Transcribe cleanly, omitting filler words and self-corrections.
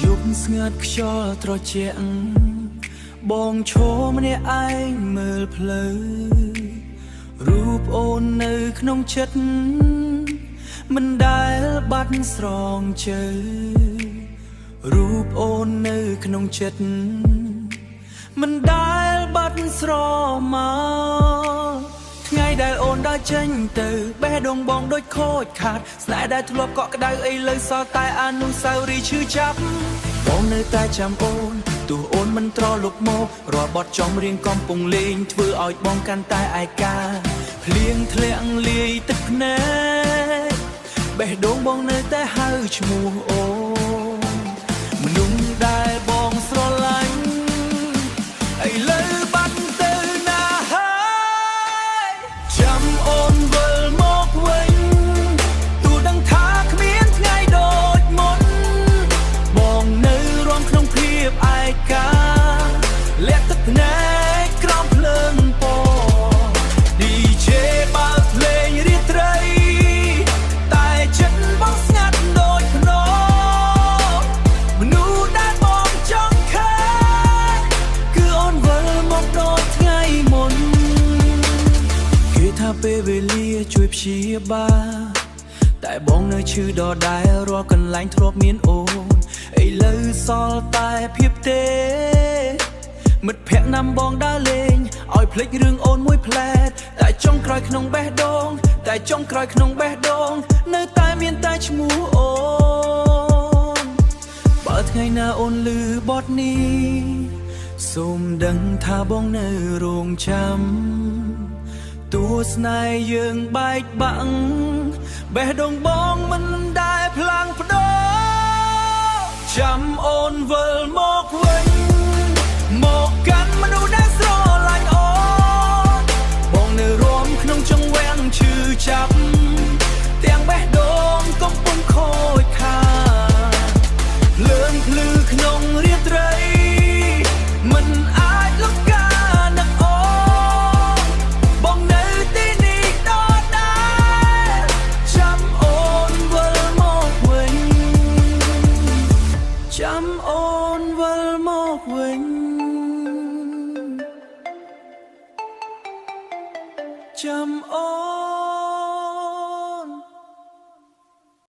យប់ស្ងាត់ខ្យល់ត្រជាក់បងឈរម្នាក់ឯងមើលផ្លូវរូបអូននៅក្នុងចិត្តមិនដែលបាត់ស្រងជើរូបអូននៅក្នុងចិត្តមិនដែលបាត់ស្រមកថ្ងៃដែលអូនដើរចេញទៅបេះដូងបងដូចខូចខាតស្នេហ៍ដែលធ្លាប់កក់ក្ដៅអីលើសល់តែអនុស្សាវរីយ៍ឈឺចាប់បងនៅតែចាំអូនទោះអូនមិនត្រលប់មករាល់បទចំរៀងកំពុងលេងធ្វើឲ្យបងកាន់តែឯកាភ្លៀងធ្លាក់លាយទឹកភ្នែកបេះដូងបងនៅតែហៅឈ្មោះអូនមនុស្សដែលបងស្រឡាញ់ឥឡូវបាត់ទៅណាហើយចាំអូនវិលមកវិញទូដឹងថាគ្មានថ្ងៃដូចមុនបងនៅរំក្នុងភាពឯកាលាក់ទឹកភ្នែកក្រោមភ្លើងពណ៌ DJ បើកភ្លេងរាត្រីតែចិត្តបងស្ងាត់ដូចភ្នំមនុស្សដែលបងចង់ឃើញគឺអូនវិលមកដូចថ្ងៃមុនគេថាពេលវេលាជួយព្យាបាលតែបងនៅឈឺដដែលរាល់កន្លែងធ្លាប់មានអូនឥឡូវសល់តែភាពទេមិត្តភក្តិណាំបងដើរលេងឲ្យភ្លេចរឿងអូនមួយផ្លែតតែចុងក្រោយក្នុងបេះដូងតែចុងក្រោយក្នុងបេះដូងនៅតែមានតែឈ្មោះអូនបើថ្ងៃណាអូនឮបទនេះសូមដឹងថាបងនៅរងចាំទោះស្នេហ៍យើងបែកបាក់បេះដូងបងមិនដែលផ្លាំងផ្ដោចាំអូនវិលមក